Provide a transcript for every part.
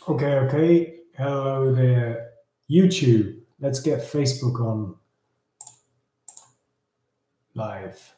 Okay. Hello there, YouTube. Let's get Facebook on live.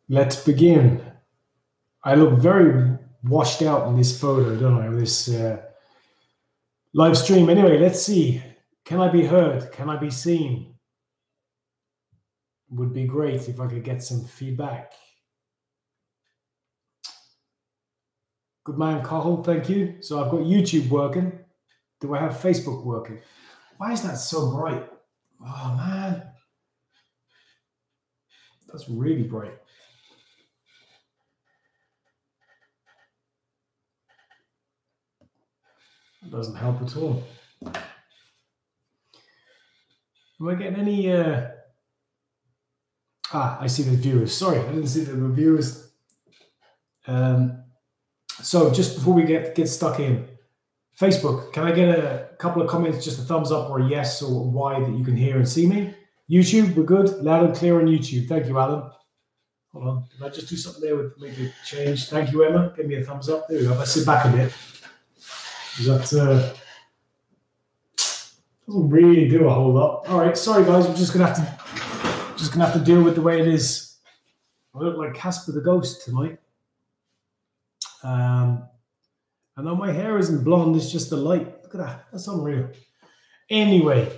Let's begin. I look very washed out in this photo, don't I? This live stream. Anyway, let's see. Can I be heard? Can I be seen? Would be great if I could get some feedback. Good man, Cahill, thank you. So I've got YouTube working. Do I have Facebook working? Why is that so bright? Oh, man. That's really bright. It doesn't help at all. Am I getting any... I see the viewers. Sorry, I didn't see the reviewers. So just before we get stuck in, Facebook, can I get a couple of comments, just a thumbs up or a yes or why that you can hear and see me? YouTube, we're good. Loud and clear on YouTube. Thank you, Alan. Hold on. Did I just do something there with make a change? Thank you, Emma. Give me a thumbs up. There we go. If I sit back a bit. That doesn't really do a whole lot. All right, sorry guys. I'm just gonna have to deal with the way it is. I look like Casper the Ghost tonight. I know my hair isn't blonde, it's just the light. Look at that. That's unreal. Anyway.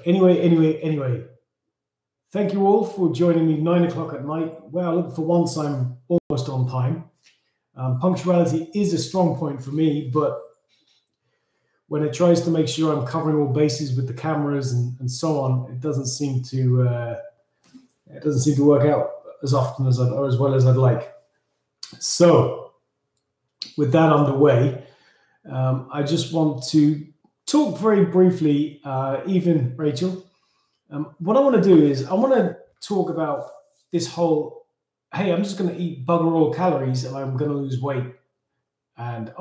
Thank you all for joining me 9 o'clock at night. Well, look, for once I'm almost on time. Punctuality is a strong point for me, but when it tries to make sure I'm covering all bases with the cameras and so on, it doesn't seem to work out as often as or as well as I'd like. So, with that underway, I just want to talk very briefly, even Rachel. What I want to do is I want to talk about this whole, hey, I'm just going to eat bugger all calories and I'm going to lose weight. And,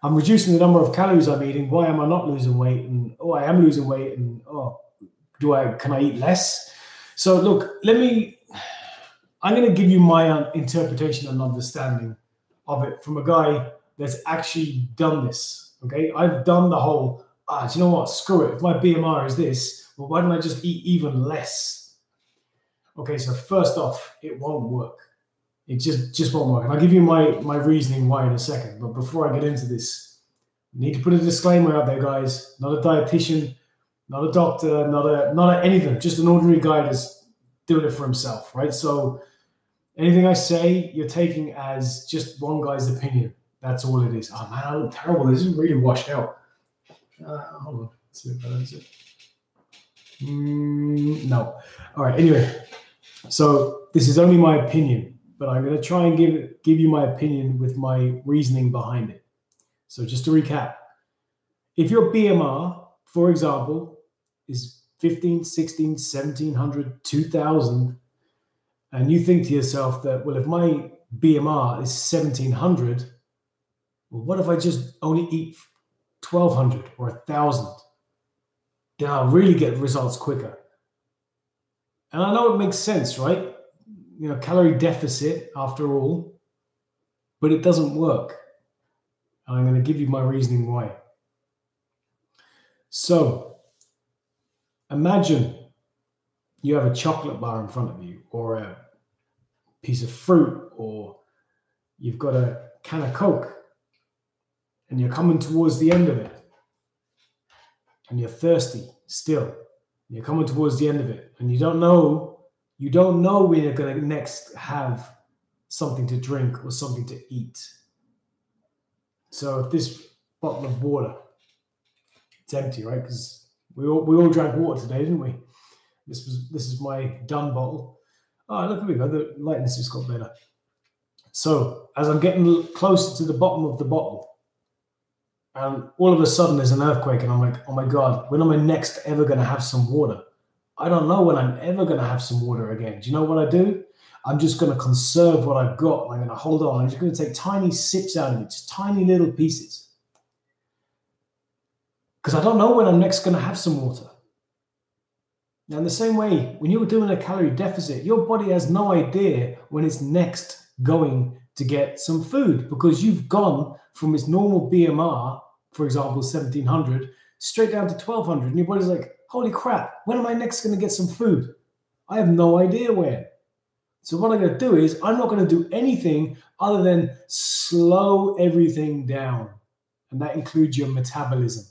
I'm reducing the number of calories I'm eating. Why am I not losing weight? And, I am losing weight. And, can I eat less? So look, I'm going to give you my interpretation and understanding of it from a guy that's actually done this. Okay. I've done the whole, do you know what? Screw it. If my BMR is this, well, why don't I just eat even less? Okay. So first off, it won't work. It just won't work. And I'll give you my reasoning why in a second. But before I get into this, I need to put a disclaimer out there, guys. Not a dietitian, not a doctor, not a anything. Just an ordinary guy that's doing it for himself, right? So anything I say, you're taking as just one guy's opinion. That's all it is. Oh man, I look terrible. This is really washed out. Hold on. Let's see if that is it. No. All right. Anyway, so this is only my opinion, but I'm going to try and give you my opinion with my reasoning behind it. So just to recap, if your BMR, for example, is 15, 16, 1700, 2000, and you think to yourself that, well, if my BMR is 1700, well, what if I just only eat 1200 or 1000? Then I'll really get results quicker. And I know it makes sense, right? Calorie deficit after all, but it doesn't work. And I'm going to give you my reasoning why. So imagine you have a chocolate bar in front of you, or a piece of fruit, or you've got a can of Coke, and you're coming towards the end of it, and you're thirsty still. You're coming towards the end of it, and you don't know when you're going to next have something to drink or something to eat. So if this bottle of water, it's empty, right? Because we all drank water today, didn't we? This is my done bottle. Oh, look at me go. The lighting's just got better. So as I'm getting closer to the bottom of the bottle, and all of a sudden there's an earthquake, and I'm like, oh my God, when am I next ever going to have some water? I don't know when I'm ever going to have some water again. Do you know what I do? I'm just going to conserve what I've got. I'm going to hold on. I'm just going to take tiny sips out of it, just tiny little pieces. Because I don't know when I'm next going to have some water. Now, in the same way, when you're doing a calorie deficit, your body has no idea when it's next going to get some food, because you've gone from its normal BMR, for example, 1700, straight down to 1200. And your body's like, holy crap, when am I next going to get some food? I have no idea when. So what I'm going to do is I'm not going to do anything other than slow everything down. And that includes your metabolism,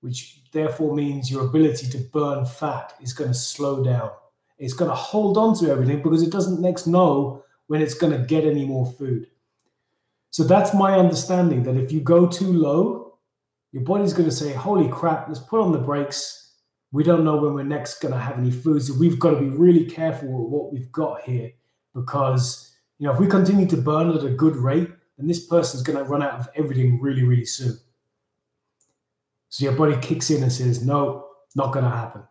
which therefore means your ability to burn fat is going to slow down. It's going to hold on to everything because it doesn't next know when it's going to get any more food. So that's my understanding, that if you go too low, your body's going to say, holy crap, let's put on the brakes. We don't know when we're next going to have any food. So we've got to be really careful with what we've got here, because, you know, if we continue to burn at a good rate, then this person's going to run out of everything really, really soon. So your body kicks in and says, no, not going to happen.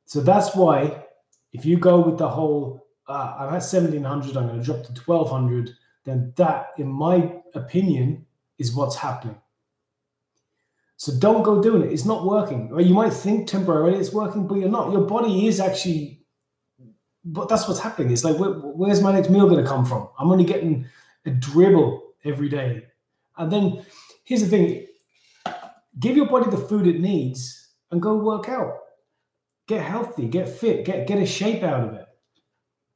So that's why if you go with the whole, I'm at 1700, I'm going to drop to 1200, then that, in my opinion, is what's happening. So don't go doing it. It's not working. Or you might think temporarily it's working, but you're not. Your body is actually, but that's what's happening. It's like, where's my next meal going to come from? I'm only getting a dribble every day. And then here's the thing. Give your body the food it needs and go work out. Get healthy, get fit, get a shape out of it.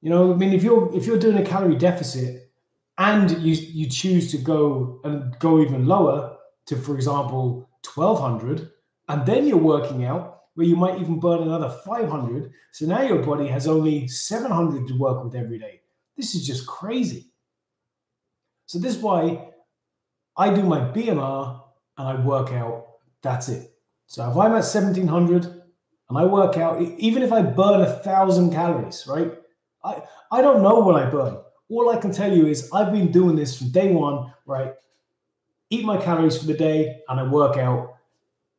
You know, I mean, if you're doing a calorie deficit and you choose to go even lower to, for example, 1200, and then you're working out where you might even burn another 500. So now your body has only 700 to work with every day. This is just crazy. So this is why I do my BMR and I work out. That's it. So if I'm at 1700 and I work out, even if I burn 1,000 calories, right? I don't know what I burn. All I can tell you is I've been doing this from day one, right? Eat my calories for the day and I work out.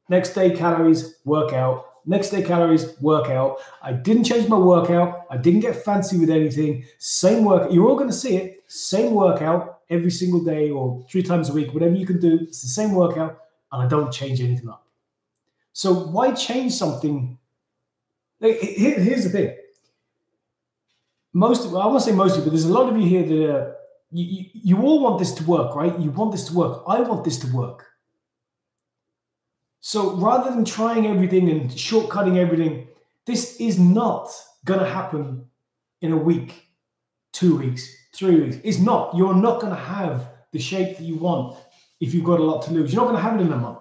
Next day calories, work out. Next day calories, work out. I didn't change my workout. I didn't get fancy with anything. Same work. You're all going to see it. Same workout every single day or 3 times a week, whatever you can do. It's the same workout and I don't change anything up. So why change something? Here's the thing. I won't say mostly, but there's a lot of you here that you all want this to work, right? You want this to work. I want this to work. So rather than trying everything and shortcutting everything, this is not going to happen in a week, 2 weeks, 3 weeks. It's not. You're not going to have the shape that you want if you've got a lot to lose. You're not going to have it in a month.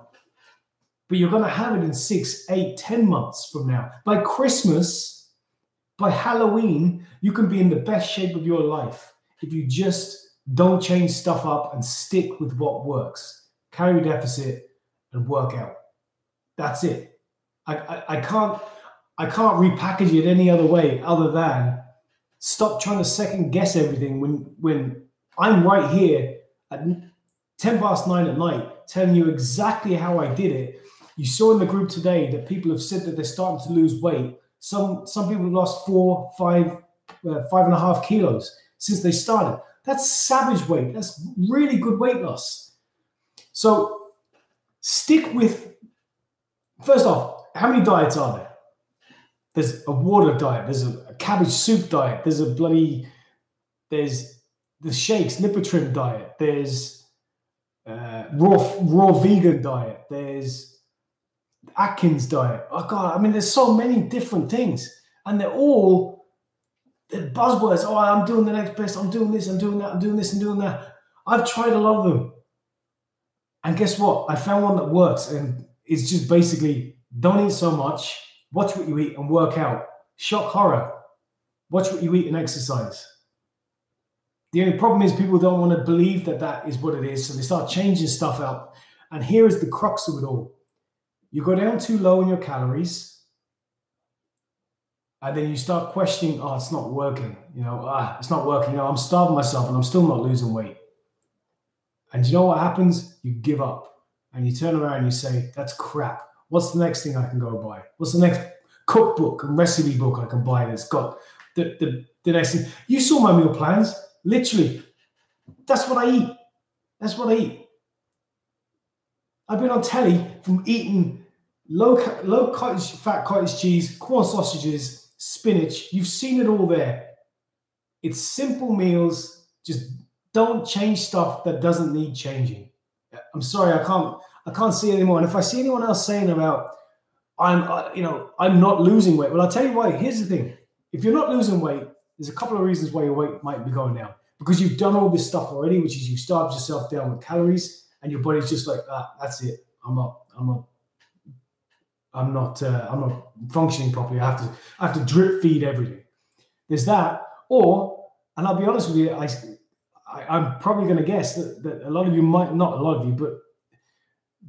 But you're going to have it in 6, 8, 10 months from now. By Christmas, by Halloween, you can be in the best shape of your life if you just don't change stuff up and stick with what works. Calorie deficit and work out. That's it. I can't repackage it any other way other than stop trying to second guess everything when I'm right here at 9:10 at night telling you exactly how I did it. You saw in the group today that people have said that they're starting to lose weight. Some people have lost 4, 5, 5.5 kilos since they started. That's savage weight. That's really good weight loss. So stick with, first off, how many diets are there? There's a water diet. There's a cabbage soup diet. There's the shakes, Lipotrim diet. There's raw vegan diet. There's Atkins diet. Oh God, I mean, there's so many different things, and they're buzzwords. Oh, I'm doing the next best. I'm doing this. I'm doing that. I'm doing this and doing that. I've tried a lot of them, and guess what? I found one that works, and it's just basically don't eat so much. Watch what you eat and work out. Shock horror. Watch what you eat and exercise. The only problem is people don't want to believe that that is what it is, so they start changing stuff up. And here is the crux of it all. You go down too low in your calories, And then you start questioning, oh, it's not working. It's not working. I'm starving myself and I'm still not losing weight. And you know what happens? You give up and you turn around and you say, that's crap. What's the next thing I can go buy? What's the next cookbook and recipe book I can buy that's got the next thing? You saw my meal plans. Literally, that's what I eat. That's what I eat. I've been on telly from eating low fat cottage cheese, corn sausages, spinach. You've seen it all there. It's simple meals. Just don't change stuff that doesn't need changing. I'm sorry, I can't see it anymore. And if I see anyone else saying about I'm not losing weight, well, I'll tell you why. Here's the thing: if you're not losing weight, there's a couple of reasons why your weight might be going down. Because you've done all this stuff already, which is you starved yourself down with calories, and your body's just like, that's it. I'm not functioning properly. I have to drip feed everything. There's that, and I'll be honest with you, I'm probably going to guess that a lot of you might, not a lot of you, but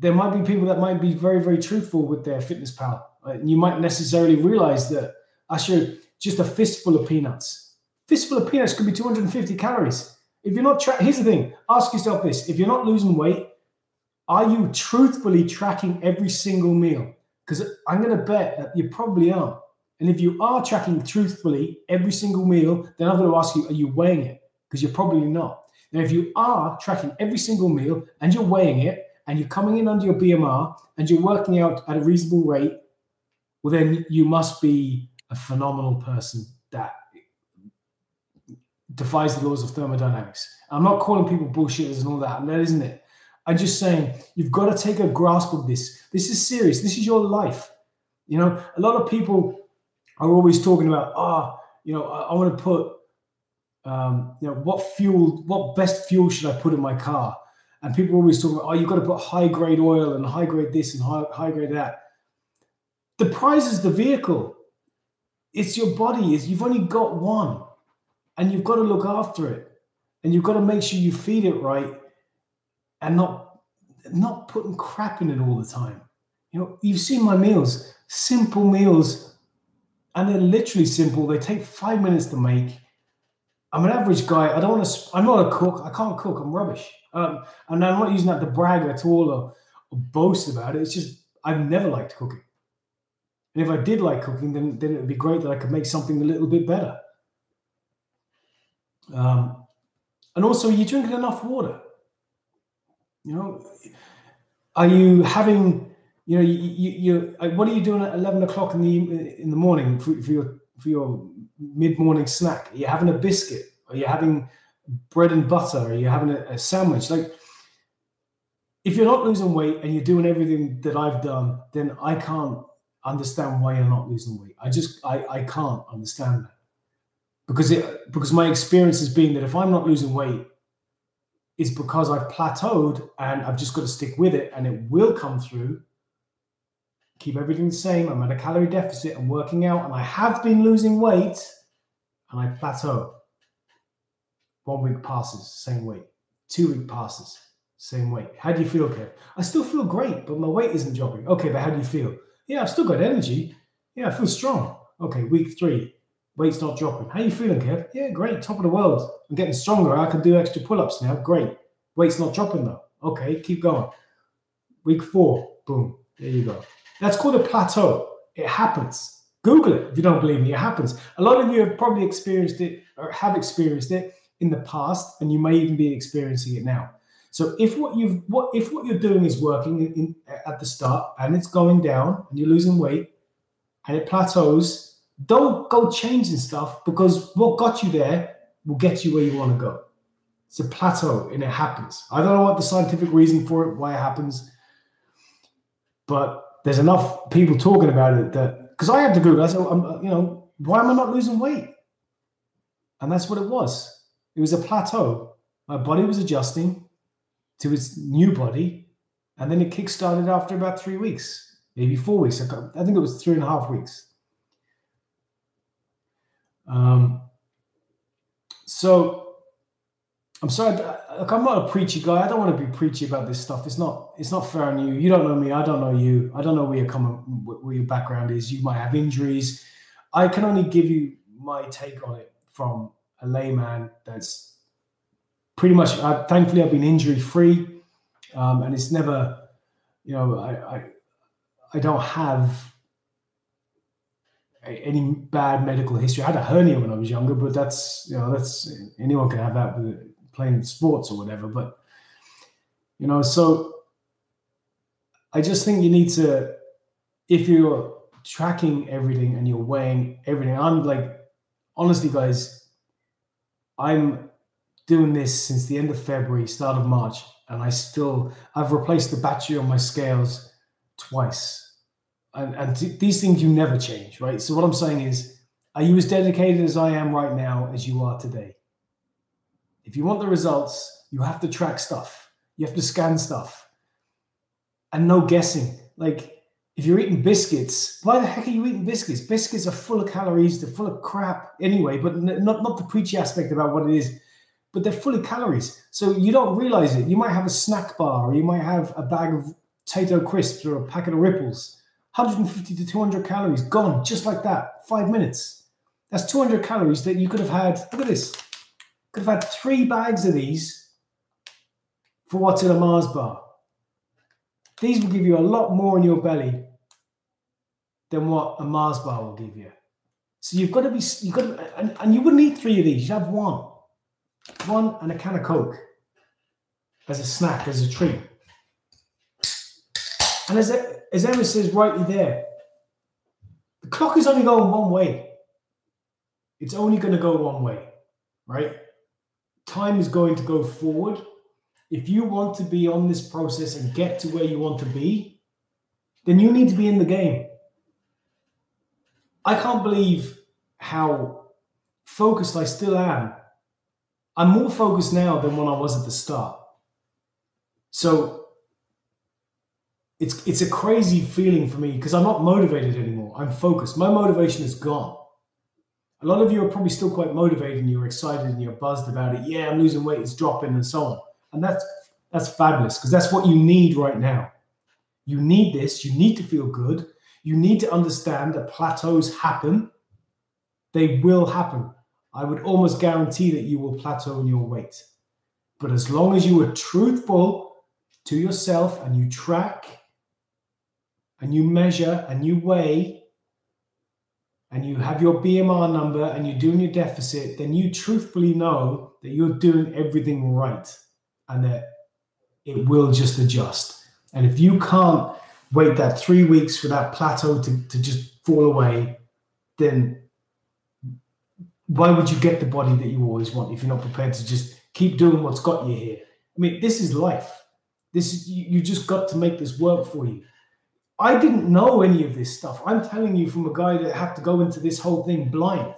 there might be people that might be very, very truthful with their FitnessPal. And you might necessarily realize that actually just a fistful of peanuts. Fistful of peanuts could be 250 calories. If you're not here's the thing, ask yourself this: if you're not losing weight, are you truthfully tracking every single meal? Because I'm going to bet that you probably aren't. And if you are tracking truthfully every single meal, then I'm going to ask you, are you weighing it? Because you're probably not. Now, if you are tracking every single meal and you're weighing it and you're coming in under your BMR and you're working out at a reasonable rate, well, then you must be a phenomenal person that defies the laws of thermodynamics. I'm not calling people bullshitters and all that, and that isn't it. I'm just saying you've got to take a grasp of this. This is serious. This is your life. A lot of people are always talking about, I want to put, what best fuel should I put in my car? And people are always talking about, you've got to put high grade oil and high grade this and high grade that. The prize is the vehicle. It's your body. You've only got one. And you've got to look after it. And you've got to make sure you feed it right and not putting crap in it all the time. You've seen my meals, simple meals, and they're literally simple. They take 5 minutes to make. I'm an average guy. I'm not a cook. I can't cook. I'm rubbish. And I'm not using that to brag at all or boast about it. It's just, I've never liked cooking. And if I did like cooking, then it would be great that I could make something a little bit better. And also, are you drinking enough water? Are you having, what are you doing at 11 o'clock in the morning for your mid-morning snack? Are you having a biscuit? Are you having bread and butter? Are you having a sandwich? Like, if you're not losing weight and you're doing everything that I've done, then I can't understand why you're not losing weight. I can't understand that. Because my experience has been that if I'm not losing weight, it's because I've plateaued and I've just got to stick with it and it will come through. Keep everything the same. I'm at a calorie deficit. I'm working out and I have been losing weight and I plateau. 1 week passes, same weight. 2 week passes, same weight. How do you feel, Kev? I still feel great, but my weight isn't dropping. Okay, but how do you feel? Yeah, I've still got energy. Yeah, I feel strong. Okay, week 3. Weight's not dropping. How are you feeling, Kev? Yeah, great. Top of the world. I'm getting stronger. I can do extra pull-ups now. Great. Weight's not dropping though. Okay, keep going. Week 4. Boom. There you go. That's called a plateau. It happens. Google it if you don't believe me. It happens. A lot of you have probably experienced it or have experienced it in the past, and you may even be experiencing it now. So if what you're doing is working at the start and it's going down and you're losing weight and it plateaus, don't go changing stuff, because what got you there will get you where you want to go. It's a plateau and it happens. I don't know what the scientific reason for it, why it happens, but there's enough people talking about it that, because I had to Google, I said, why am I not losing weight? And that's what it was. It was a plateau. My body was adjusting to its new body, and then it kick-started after about 3 weeks, maybe 4 weeks. I think it was 3.5 weeks. So I'm sorry, look, I'm not a preachy guy. I don't want to be preachy about this stuff. It's not fair on you. You don't know me. I don't know you. I don't know where you're coming, where your background is. You might have injuries. I can only give you my take on it from a layman that's pretty much, thankfully I've been injury free, and it's never, I don't have any bad medical history. I had a hernia when I was younger, but that's anyone can have that with playing sports or whatever. But so I just think you need to, if you're tracking everything and you're weighing everything. I'm like, honestly, guys, I'm doing this since the end of February, start of March, and I've replaced the battery on my scales twice. And these things, you never change, right? So what I'm saying is, are you as dedicated as I am right now as you are today? If you want the results, you have to track stuff. You have to scan stuff. And no guessing. Like, if you're eating biscuits, why the heck are you eating biscuits? Biscuits are full of calories. They're full of crap anyway, but not the preachy aspect about what it is, but they're full of calories. So you don't realize it. You might have a snack bar, or you might have a bag of potato crisps or a packet of Ripples. 150 to 200 calories gone just like that. 5 minutes. That's 200 calories that you could have had. Look at this. Could have had 3 bags of these for what's in a Mars bar. These will give you a lot more in your belly than what a Mars bar will give you. So you've got to, and you wouldn't eat 3 of these. You'd have one and a can of Coke as a snack, as a treat. And as Emma says rightly there, the clock is only going one way. It's only going to go one way, right? Time is going to go forward. If you want to be on this process and get to where you want to be, then you need to be in the game. I can't believe how focused I still am. I'm more focused now than when I was at the start. So it's a crazy feeling for me because I'm not motivated anymore. I'm focused. My motivation is gone. A lot of you are probably still quite motivated and you're excited and you're buzzed about it. Yeah, I'm losing weight, it's dropping and so on. And that's fabulous because that's what you need right now. You need this. You need to feel good. You need to understand that plateaus happen. They will happen. I would almost guarantee that you will plateau in your weight. But as long as you are truthful to yourself and you track and you measure and you weigh and you have your BMR number and you're doing your deficit, then you truthfully know that you're doing everything right and that it will just adjust. And if you can't wait that 3 weeks for that plateau to just fall away, then why would you get the body that you always want if you're not prepared to just keep doing what's got you here? I mean, this is life. You just got to make this work for you. I didn't know any of this stuff. I'm telling you from a guy that had to go into this whole thing blind.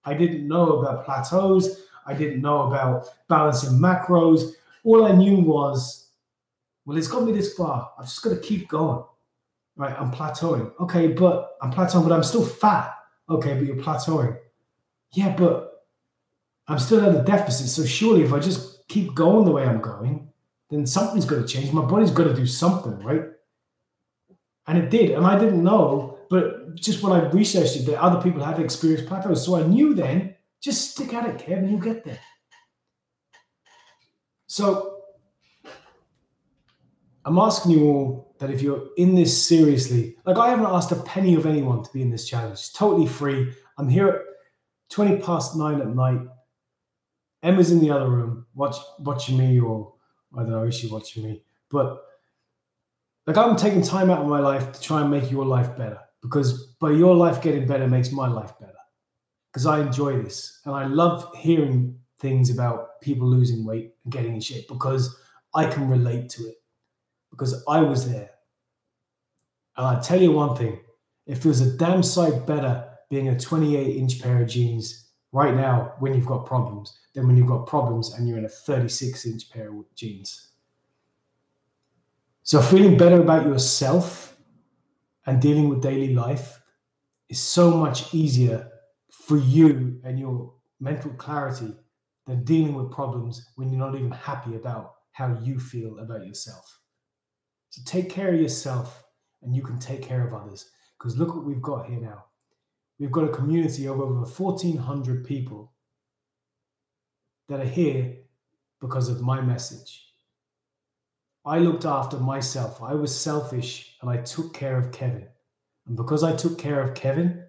I didn't know about plateaus. I didn't know about balancing macros. All I knew was, well, it's got me this far. I've just got to keep going. Right, I'm plateauing. Okay, but I'm plateauing, but I'm still fat. Okay, but you're plateauing. Yeah, but I'm still at a deficit. So surely if I just keep going the way I'm going, then something's got to change. My body's got to do something, right? And it did. And I didn't know, but just when I researched it, that other people had experienced plateaus. So I knew then, just stick at it, Kev, and you'll get there. So I'm asking you all that if you're in this seriously, like I haven't asked a penny of anyone to be in this challenge. It's totally free. I'm here at 20 past 9 at night. Emma's in the other room watching me, or I don't know if she's watching me. But like I'm taking time out of my life to try and make your life better, because by your life getting better makes my life better, because I enjoy this. And I love hearing things about people losing weight and getting in shape because I can relate to it, because I was there. And I tell you one thing, it feels a damn sight better being a 28-inch pair of jeans right now when you've got problems than when you've got problems and you're in a 36-inch pair of jeans. So feeling better about yourself and dealing with daily life is so much easier for you and your mental clarity than dealing with problems when you're not even happy about how you feel about yourself. So take care of yourself and you can take care of others, because look what we've got here now. we've got a community of over 1,400 people that are here because of my message. I looked after myself. I was selfish and I took care of Kevin. And because I took care of Kevin,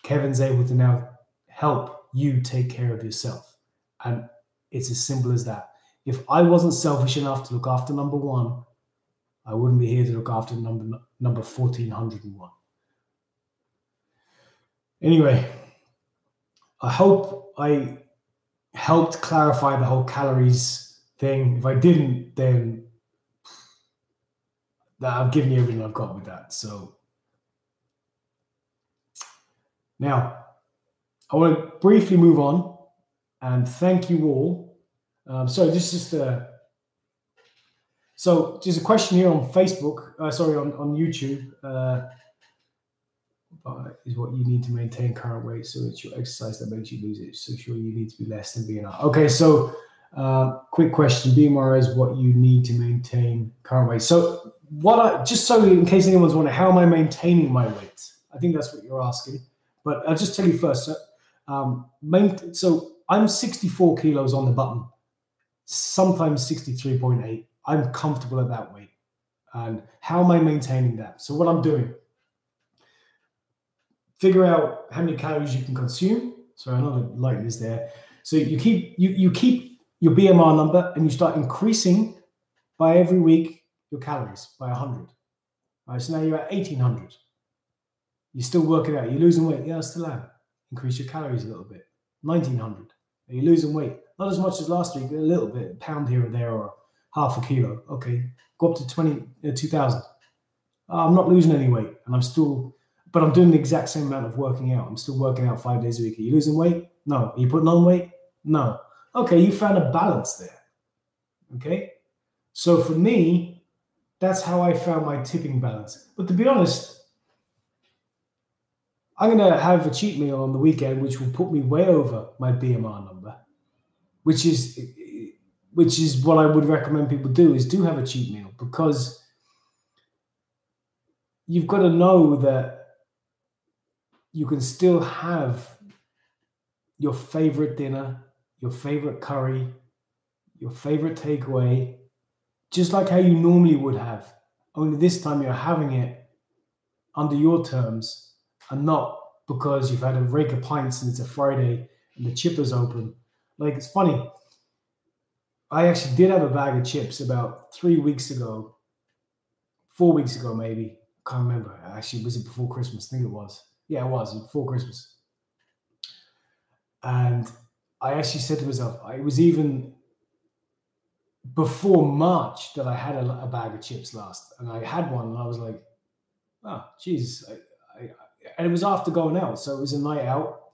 Kevin's able to now help you take care of yourself. And it's as simple as that. If I wasn't selfish enough to look after number one, I wouldn't be here to look after number 1,401. Anyway, I hope I helped clarify the whole calories thing. If I didn't, then I've given you everything I've got with that. So now I want to briefly move on and thank you all. So just there's a question here on Facebook, on YouTube. Is what you need to maintain current weight, so it's your exercise that makes you lose it. So sure, you need to be less than BMR. Okay, so quick question: BMR is what you need to maintain current weight. So just so in case anyone's wondering, how am I maintaining my weight? I think that's what you're asking. But I'll just tell you first. So I'm 64 kilos on the button, sometimes 63.8. I'm comfortable at that weight. And how am I maintaining that? So what I'm doing, figure out how many calories you can consume. So I know the light is there. So you keep your BMR number and you start increasing by every week your calories by 100. All right, so now you're at 1,800. You're still working out. You're losing weight. Yeah, I still am. Increase your calories a little bit. 1,900. Are you losing weight? Not as much as last week, a little bit, a pound here or there or half a kilo. Okay, go up to 2,000. I'm not losing any weight and but I'm doing the exact same amount of working out. I'm still working out 5 days a week. Are you losing weight? No. Are you putting on weight? No. Okay, you found a balance there. Okay? So for me, that's how I found my tipping balance. But to be honest, I'm going to have a cheat meal on the weekend, which will put me way over my BMR number, which is what I would recommend people do have a cheat meal, because you've got to know that you can still have your favorite dinner, your favorite curry, your favorite takeaway, just like how you normally would have. Only this time you're having it under your terms and not because you've had a rake of pints and it's a Friday and the chipper's open. Like, it's funny. I actually did have a bag of chips about 3 weeks ago, 4 weeks ago maybe. I can't remember. Actually, was it before Christmas? I think it was. Yeah, it was before Christmas. And I actually said to myself, it was even before March that I had a bag of chips last. And I had one and I was like, oh, geez. And it was after going out. So it was a night out.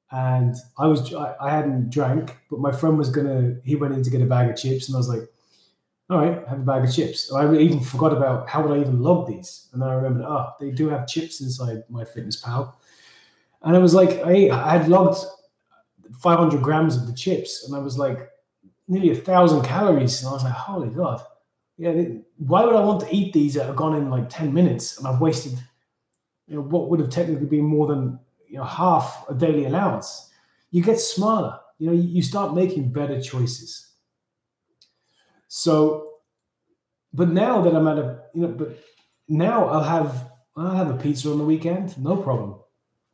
And I hadn't drank, but my friend he went in to get a bag of chips. And I was like, all right, have a bag of chips. I even forgot about how would I even log these. And then I remembered, they do have chips inside MyFitnessPal. And I was like, I had logged 500 grams of the chips. And I was like, nearly 1,000 calories. And I was like, holy God. Yeah, why would I want to eat these that have gone in like 10 minutes? And I've wasted, what would have technically been more than half a daily allowance. You get smarter. You start making better choices. So, but now that I'm at now I'll have a pizza on the weekend, no problem.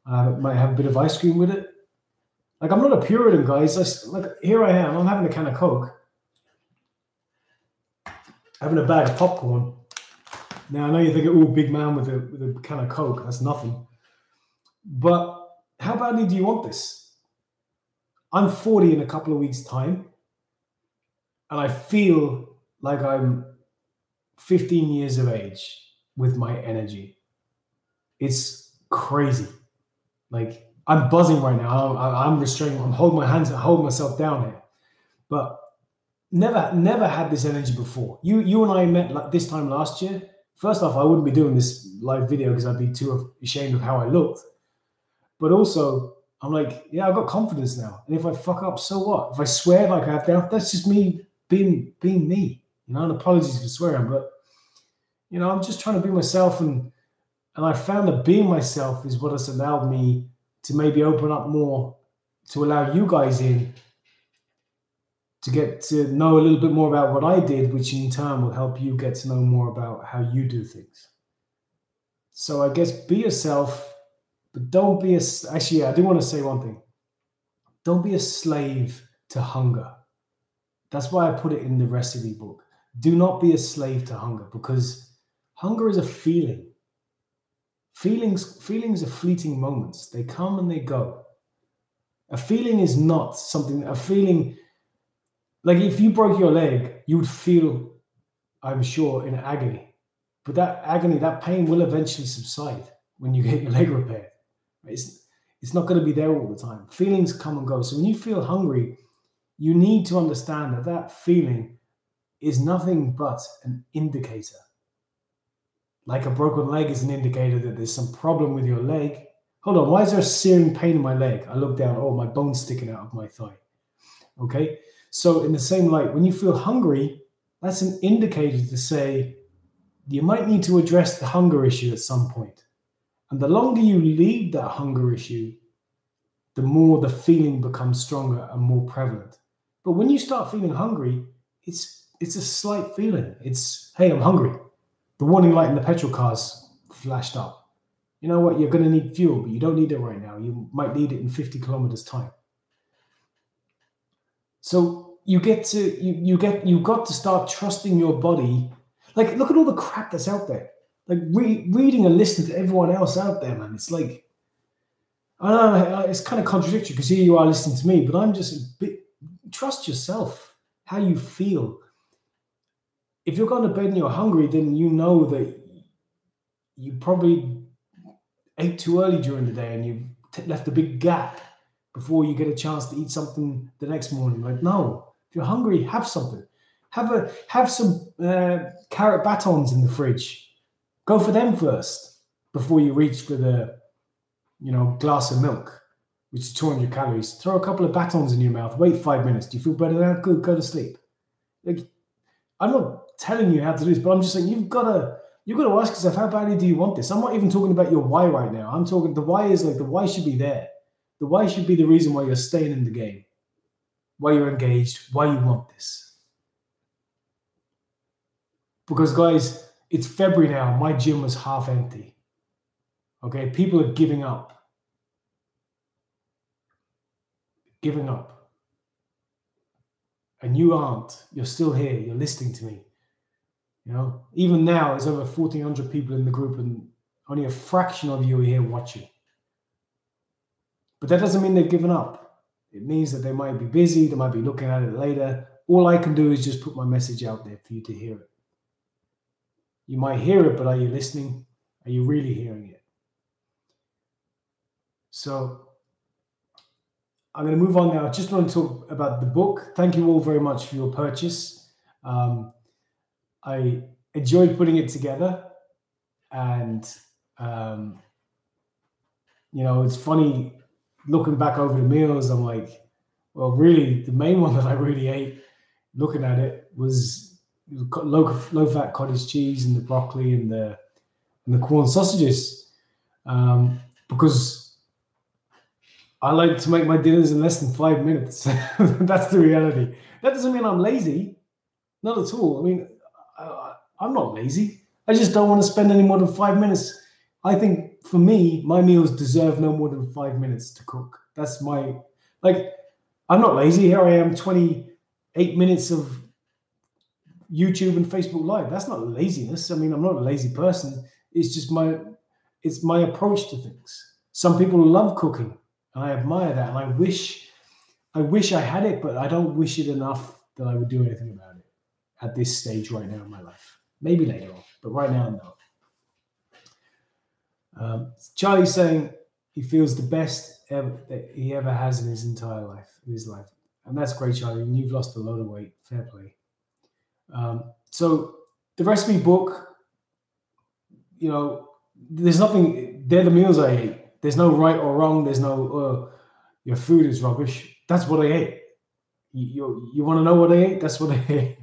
I might have a bit of ice cream with it. Like, I'm not a Puritan, guys. Here I am. I'm having a can of Coke, having a bag of popcorn. Now I know you're thinking, "Oh, big man with a can of Coke. That's nothing." But how badly do you want this? I'm 40 in a couple of weeks' time. And I feel like I'm 15 years of age with my energy. It's crazy. Like, I'm buzzing right now. I'm restraining. I'm holding my hands. I hold myself down here. But never had this energy before. You and I met like this time last year. First off, I wouldn't be doing this live video because I'd be too ashamed of how I looked. But also, I'm like, yeah, I've got confidence now. And if I fuck up, so what? If I swear like I have to, that's just me being me. And apologies for swearing, but I'm just trying to be myself. And And I found that being myself is what has allowed me to maybe open up more, to allow you guys in, to get to know a little bit more about what I did, which in turn will help you get to know more about how you do things. So I guess be yourself, but don't be a, actually, I do want to say one thing. Don't be a slave to hunger. That's why I put it in the recipe book. Do not be a slave to hunger, because hunger is a feeling. Feelings are fleeting moments. They come and they go. A feeling is not something, a feeling, like if you broke your leg, you would feel, I'm sure, in agony. But that agony, that pain will eventually subside when you get your leg repaired. It's not going to be there all the time. Feelings come and go. So when you feel hungry, you need to understand that that feeling is nothing but an indicator. Like a broken leg is an indicator that there's some problem with your leg. Hold on, why is there a searing pain in my leg? I look down, oh, my bone's sticking out of my thigh. Okay, so in the same light, when you feel hungry, that's an indicator to say you might need to address the hunger issue at some point. And the longer you leave that hunger issue, the more the feeling becomes stronger and more prevalent. But when you start feeling hungry, it's a slight feeling. It's, hey, I'm hungry. The warning light in the petrol car's flashed up. You know what? You're going to need fuel, but you don't need it right now. You might need it in 50 kilometers time. So you've got to start trusting your body. Like, look at all the crap that's out there. Like reading and listening to everyone else out there, man. It's like, I don't know, it's kind of contradictory because here you are listening to me, but I'm just a bit, trust yourself, how you feel. If you're going to bed and you're hungry, then you know that you probably ate too early during the day and you left a big gap before you get a chance to eat something the next morning. Like, no, if you're hungry, have something. Have some carrot batons in the fridge. Go for them first before you reach for the, glass of milk, which is 200 calories. Throw a couple of batons in your mouth. Wait 5 minutes. Do you feel better now? Good. Go to sleep. Like, I'm not telling you how to do this, but I'm just saying you've got to ask yourself, how badly do you want this? I'm not even talking about your why right now. I'm talking, the why is like, the why should be there. The why should be the reason why you're staying in the game, why you're engaged, why you want this. Because guys, it's February now. My gym was half empty. Okay, people are giving up. Giving up. And you aren't. You're still here. You're listening to me. Even now, there's over 1,400 people in the group and only a fraction of you are here watching. But that doesn't mean they've given up. It means that they might be busy. They might be looking at it later. All I can do is just put my message out there for you to hear it. You might hear it, but are you listening? Are you really hearing it? So I'm going to move on now. I just want to talk about the book. Thank you all very much for your purchase. I enjoyed putting it together, and it's funny looking back over the meals. I'm like, well, really, the main one that I really ate, looking at it, was low-fat cottage cheese and the broccoli and the corn sausages, because I like to make my dinners in less than 5 minutes. That's the reality. That doesn't mean I'm lazy. Not at all. I mean, I'm not lazy. I just don't want to spend any more than 5 minutes. I think for me, my meals deserve no more than 5 minutes to cook. That's I'm not lazy. Here I am, 28 minutes of YouTube and Facebook Live. That's not laziness. I mean, I'm not a lazy person. It's just it's my approach to things. Some people love cooking, and I admire that. And I wish I had it, but I don't wish it enough that I would do anything about it at this stage right now in my life. Maybe later on, but right now, no. Charlie's saying he feels the best that he ever has in his entire life, and that's great, Charlie. And you've lost a lot of weight. Fair play. So the recipe book, there's nothing. They're the meals I ate. There's no right or wrong. There's no your food is rubbish. That's what I ate. You want to know what I ate? That's what I ate.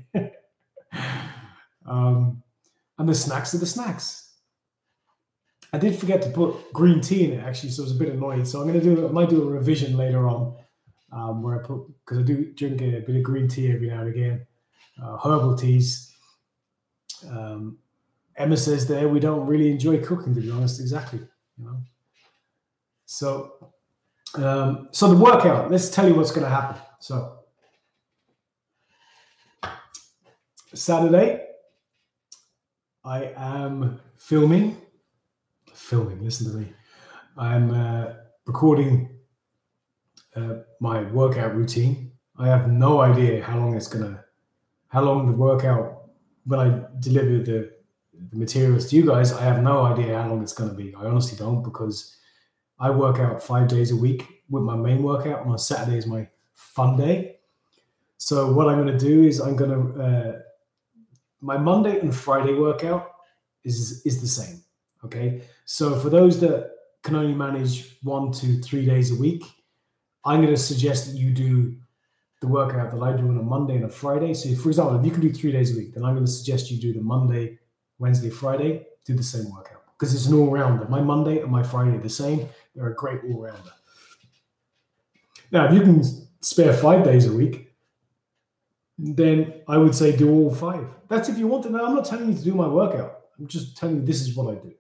And the snacks are the snacks. I did forget to put green tea in it actually, so I was a bit annoyed. So I might do a revision later on where I put, because I do drink a bit of green tea every now and again, herbal teas. Emma says there we don't really enjoy cooking, to be honest. Exactly, you know. So, so the workout. Let's tell you what's going to happen. So, Saturday, I am filming. Listen to me. I'm recording my workout routine. I have no idea how long the workout, when I deliver the materials to you guys, I have no idea how long it's going to be. I honestly don't, because I work out 5 days a week with my main workout. On Saturday is my fun day. So what I'm going to do is my Monday and Friday workout is the same. Okay. So for those that can only manage 1 to 3 days a week, I'm going to suggest that you do the workout that I do on a Monday and a Friday. So for example, if you can do 3 days a week, then I'm going to suggest you do the Monday, Wednesday, Friday, do the same workout, because it's an all-rounder. My Monday and my Friday are the same. They're a great all-rounder. Now, if you can spare 5 days a week, then I would say do all 5. That's if you want to. Now, I'm not telling you to do my workout. I'm just telling you this is what I do.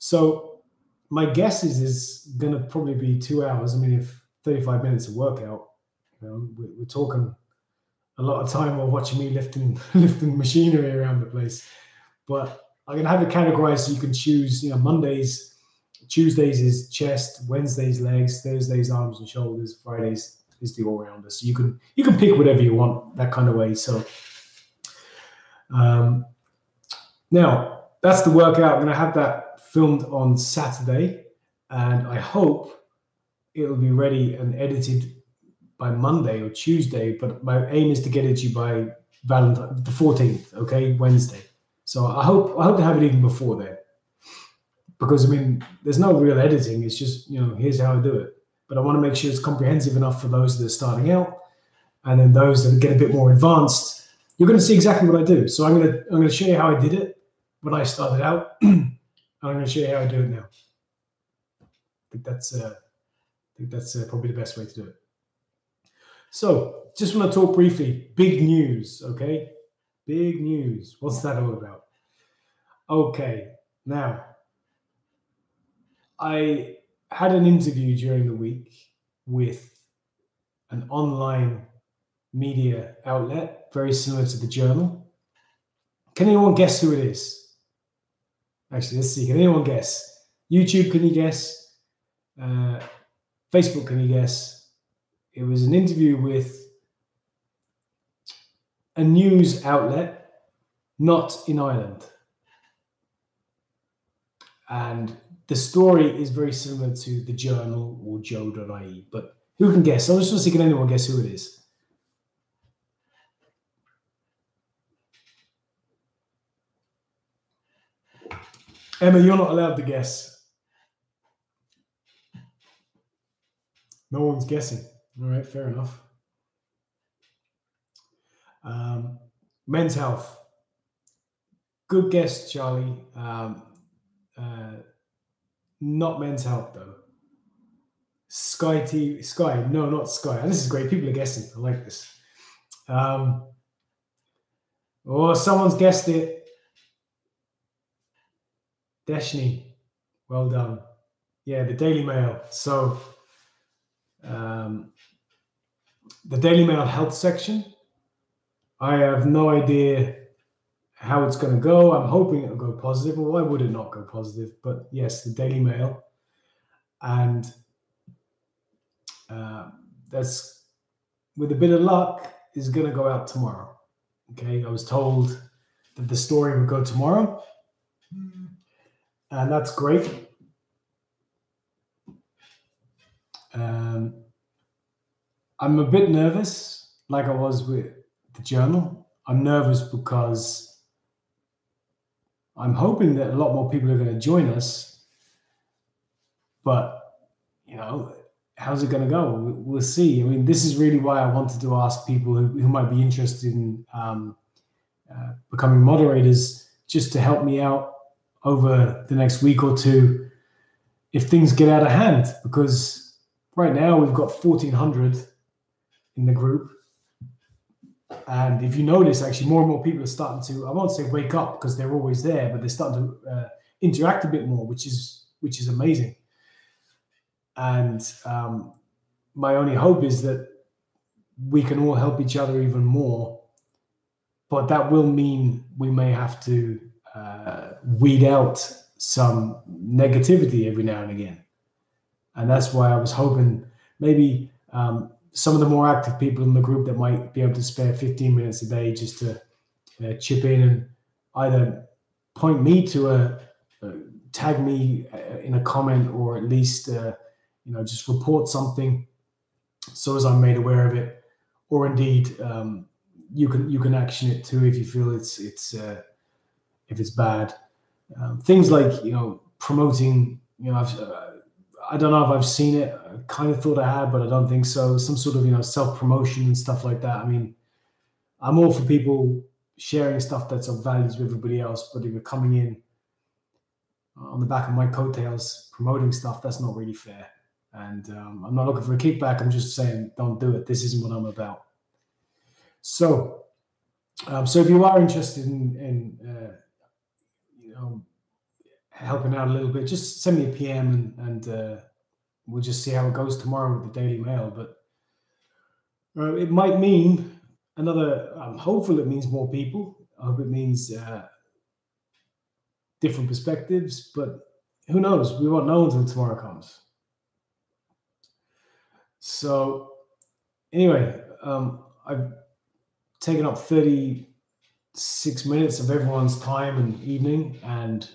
So my guess is going to probably be 2 hours. I mean, if 35 minutes of workout, you know, we're talking a lot of time while watching me lifting machinery around the place. But I'm going to have it categorized so you can choose, you know, Mondays, Tuesdays is chest, Wednesdays legs, Thursdays arms and shoulders, Fridays is the all-rounder. So you can pick whatever you want, that kind of way. So now that's the workout. I'm going to have that filmed on Saturday, and I hope it'll be ready and edited by Monday or Tuesday. But my aim is to get it to you by Valentine, the 14th, okay, Wednesday. So I hope to have it even before then, because I mean, there's no real editing. It's just, you know, here's how I do it. But I want to make sure it's comprehensive enough for those that are starting out, and then those that get a bit more advanced. You're going to see exactly what I do. So I'm going to show you how I did it when I started out. And I'm going to show you how I do it now. I think that's probably the best way to do it. So just want to talk briefly. Big news, okay? Big news. What's that all about? Okay, now I had an interview during the week with an online media outlet, very similar to the Journal. Can anyone guess who it is? Actually, let's see. Can anyone guess? YouTube, can you guess? Facebook, can you guess? It was an interview with a news outlet, not in Ireland. And the story is very similar to the Journal or Joe.ie, but who can guess? I was just thinking, can anyone guess who it is? Emma, you're not allowed to guess. No one's guessing. All right, fair enough. Men's Health. Good guess, Charlie. Not Men's Health, though. Sky TV. Sky. No, not Sky. This is great. People are guessing. I like this. Oh, someone's guessed it. Deshni. Well done. Yeah, the Daily Mail. So, the Daily Mail health section. I have no idea how it's going to go. I'm hoping it'll go positive. Well, why would it not go positive? But yes, the Daily Mail. And that's, with a bit of luck, is going to go out tomorrow. Okay, I was told that the story would go tomorrow. And that's great. I'm a bit nervous, like I was with the Journal. I'm nervous because I'm hoping that a lot more people are going to join us. But, you know, how's it going to go? We'll see. I mean, this is really why I wanted to ask people who might be interested in becoming moderators, just to help me out over the next week or two if things get out of hand, because right now we've got 1,400 in the group. And if you notice, actually, more and more people are starting to, I won't say wake up because they're always there, but they're starting to interact a bit more, which is amazing. And my only hope is that we can all help each other even more. But that will mean we may have to weed out some negativity every now and again. And that's why I was hoping maybe some of the more active people in the group that might be able to spare 15 minutes a day just to chip in and either point me to tag me in a comment, or at least just report something so as I'm made aware of it, or indeed you can action it too if you feel it's if it's bad. Things like promoting, I don't know if I've seen it. I kind of thought I had, but I don't think so. Some sort of self-promotion and stuff like that. I mean, I'm all for people sharing stuff that's of value to everybody else, but if you're coming in on the back of my coattails promoting stuff, that's not really fair. And I'm not looking for a kickback. I'm just saying, don't do it. This isn't what I'm about. So if you are interested in helping out a little bit, just send me a PM and we'll just see how it goes tomorrow with the Daily Mail. But it might mean another, I'm hopeful it means more people. I hope it means different perspectives, but who knows? We won't know until tomorrow comes. So anyway, I've taken up 36 minutes of everyone's time and evening, and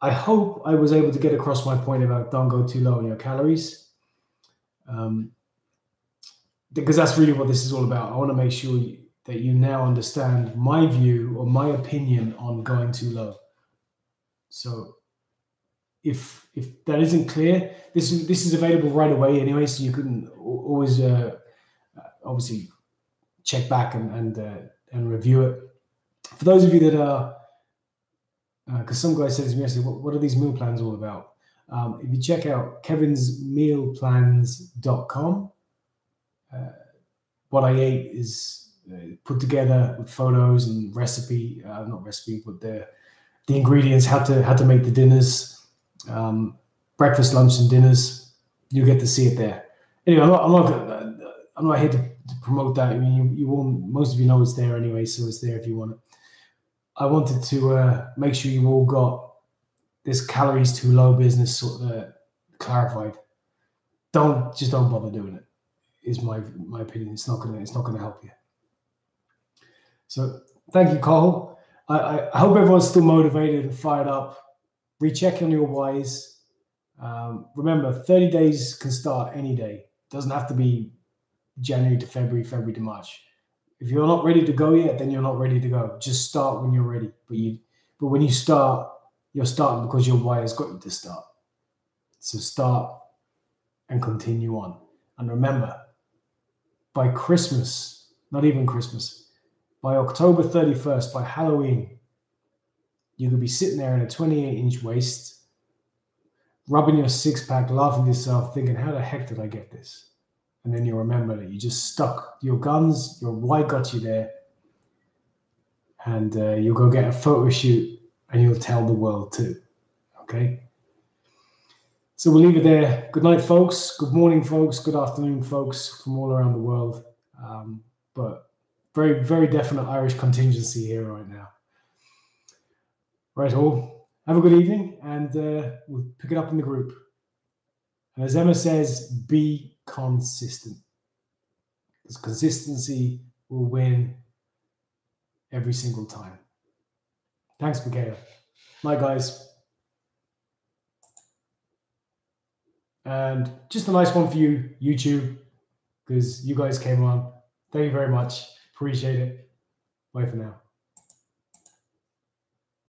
I hope I was able to get across my point about don't go too low on your calories, because that's really what this is all about. I want to make sure that you now understand my view or my opinion on going too low. So if that isn't clear, this is available right away anyway, so you can always obviously check back and review it. For those of you that are, because some guy said to me yesterday, what are these meal plans all about? If you check out kevinsmealplans.com, what I ate is put together with photos and recipe, not recipe, but the ingredients, how to make the dinners, breakfast, lunch, and dinners. You get to see it there. Anyway, I'm not here to promote that. I mean, you won't. Most of you know it's there anyway, so it's there if you want it. I wanted to make sure you all got this calories too low business clarified. Don't bother doing it. Is my opinion. It's not gonna help you. So thank you, Cole. I hope everyone's still motivated and fired up. Recheck on your whys. Remember, 30 days can start any day. It doesn't have to be January to February, February to March. If you're not ready to go yet, then you're not ready to go. Just start when you're ready. But when you start, you're starting because your why has got you to start. So start and continue on. And remember, by Christmas, not even Christmas, by October 31st, by Halloween, you could be sitting there in a 28-inch waist, rubbing your six-pack, laughing to yourself, thinking, how the heck did I get this? And then you'll remember that you just stuck your guns, your why got you there, and you'll go get a photo shoot and you'll tell the world too, okay? So we'll leave it there. Good night, folks. Good morning, folks. Good afternoon, folks, from all around the world. But very, very definite Irish contingency here right now. Right, all. Have a good evening, and we'll pick it up in the group. And as Emma says, be consistent. Because consistency will win every single time. Thanks, Michaela. Bye, guys. And just a nice one for you, YouTube, because you guys came on. Thank you very much. Appreciate it. Bye for now.